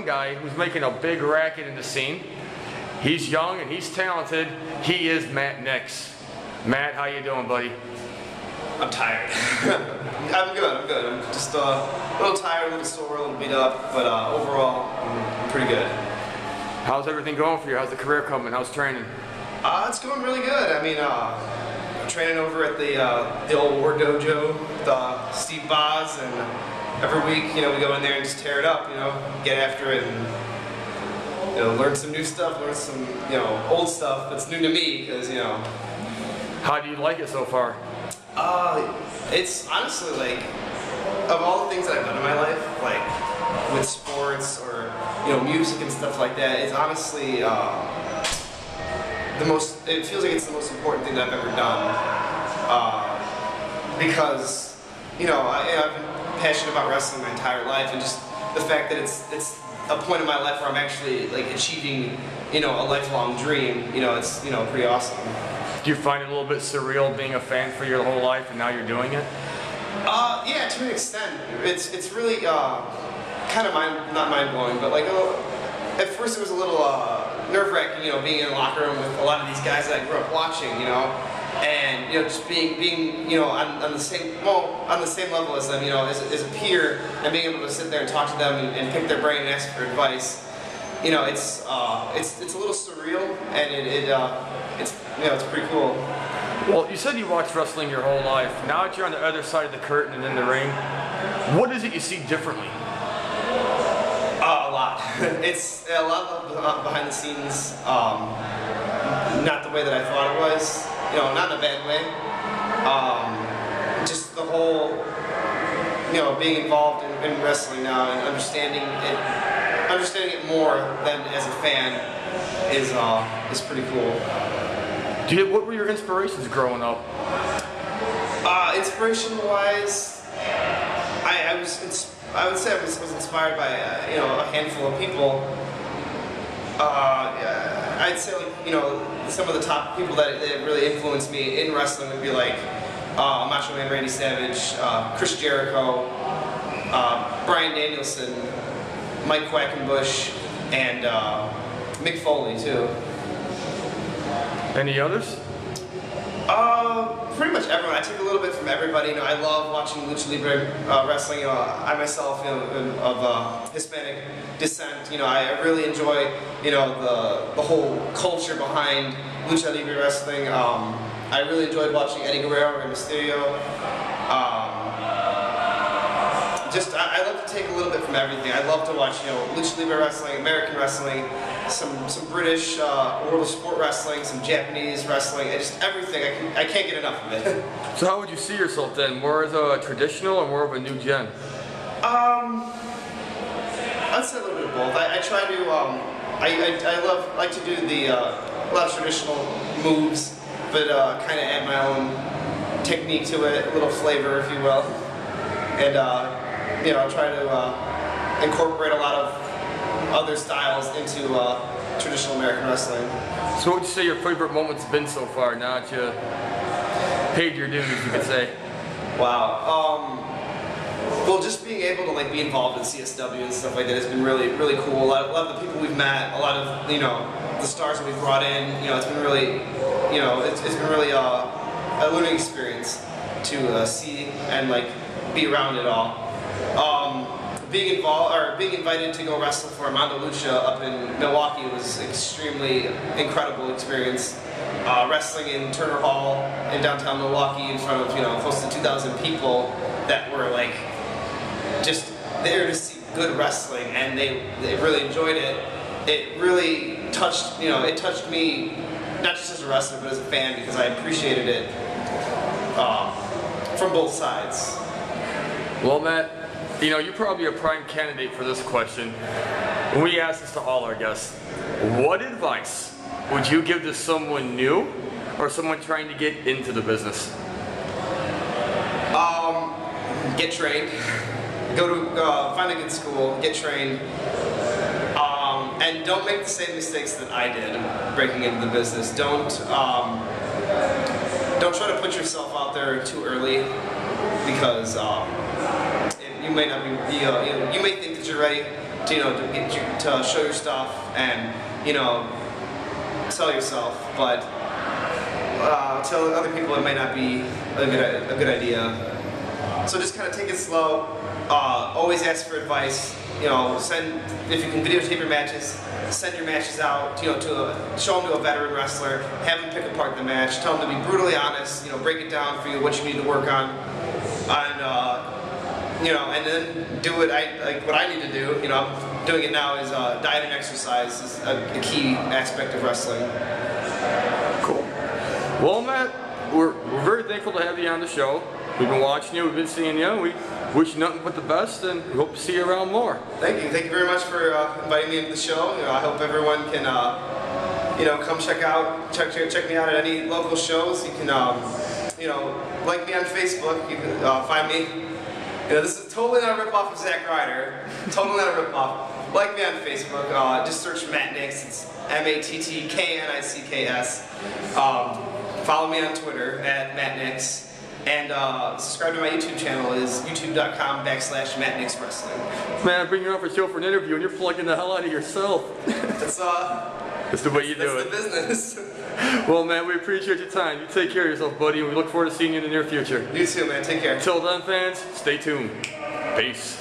young guy who's making a big racket in the scene. He's young and he's talented. He is Matt Knicks. Matt, how you doing, buddy? I'm tired. I'm good. I'm just a little tired, a little sore, a little beat up, but overall, I'm pretty good. How's everything going for you? How's the career coming? How's training? It's going really good. I mean, I'm training over at the old War Dojo with Steve Boz, and every week, we go in there and just tear it up, get after it, and learn some new stuff, learn some old stuff that's new to me, because How do you like it so far? It's honestly like, of all the things that I've done in my life, like with sports or music and stuff like that, it's honestly it feels like it's the most important thing that I've ever done, because I've been passionate about wrestling my entire life, and just the fact that it's a point in my life where I'm actually like achieving a lifelong dream, it's pretty awesome. Do you find it a little bit surreal being a fan for your whole life and now you're doing it? Yeah, to an extent. It's really kind of not mind-blowing, but like at first it was a little nerve-wracking, being in the locker room with a lot of these guys that I grew up watching, and just being on the same level as them, as a peer, and being able to sit there and talk to them and pick their brain and ask for advice. It's a little surreal, and it's pretty cool. Well, you said you watched wrestling your whole life. Now that you're on the other side of the curtain and in the ring, what is it you see differently? A lot. It's a lot of behind the scenes, not the way that I thought it was, not in a bad way. Just the whole, being involved in wrestling now and understanding it more than as a fan is pretty cool. What were your inspirations growing up? Inspiration-wise, I would say I was inspired by a handful of people. I'd say some of the top people that really influenced me in wrestling would be like Macho Man Randy Savage, Chris Jericho, Bryan Danielson, Mike Quackenbush, and Mick Foley too. Any others? Pretty much everyone. I take a little bit from everybody. I love watching Lucha Libre wrestling. I myself, of Hispanic descent. I really enjoy, the whole culture behind Lucha Libre wrestling. I really enjoyed watching Eddie Guerrero and Mysterio. I love to take a little bit from everything. I love to watch, Lucha Libre wrestling, American wrestling, some British World of Sport wrestling, some Japanese wrestling, and just everything. I can't get enough of it. So how would you see yourself then? More as a traditional or more of a new gen? I'd say a little bit of both. I try to, I like to do a lot of traditional moves, but kind of add my own technique to it, a little flavor, if you will. And I try to incorporate a lot of other styles into traditional American wrestling. So what would you say your favorite moment's been so far, now that you paid your dues, you could say? Wow. Well, just being able to be involved in CSW and stuff like that has been really, really cool. A lot of the people we've met, a lot of the stars that we've brought in. It's been really, it's been really a learning experience to see and be around it all. Being invited to go wrestle for Armando Lucha up in Milwaukee was an extremely incredible experience. Wrestling in Turner Hall in downtown Milwaukee in front of close to 2,000 people that were just there to see good wrestling, and they really enjoyed it. It really touched it touched me, not just as a wrestler but as a fan, because I appreciated it from both sides. Well, Matt, you're probably a prime candidate for this question. We ask this to all our guests. What advice would you give to someone new or someone trying to get into the business? Get trained. Find a good school. Get trained. And don't make the same mistakes that I did breaking into the business. Don't try to put yourself out there too early, because you may not be, you may think that you're ready, to get you to show your stuff and sell yourself, but to other people it might not be a good idea. So just kind of take it slow. Always ask for advice. If you can videotape your matches, send your matches out. Show them to a veteran wrestler. Have them pick apart the match. Tell them to be brutally honest. Break it down for you what you need to work on, and then do what I need to do. I'm doing it now. Is diet and exercise is a key aspect of wrestling. Cool. Well, Matt, we're very thankful to have you on the show. We've been watching you, we've been seeing you, and we wish you nothing but the best, and we hope to see you around more. Thank you very much for inviting me into the show. I hope everyone can, come check me out at any local shows. You can, like me on Facebook. You can find me. This is totally not a ripoff of Zack Ryder. Totally not a ripoff. Like me on Facebook. Just search Matt Knicks. It's MATTKNICKS. Follow me on Twitter at Matt Knicks. And subscribe to my YouTube channel is youtube.com/MattKnicksWrestling. Man, I bring you on for a show for an interview and you're plugging the hell out of yourself. That's the way you do it. That's the business. Well, man, we appreciate your time. You take care of yourself, buddy, and we look forward to seeing you in the near future. You too, man. Take care. Till then, fans, stay tuned. Peace.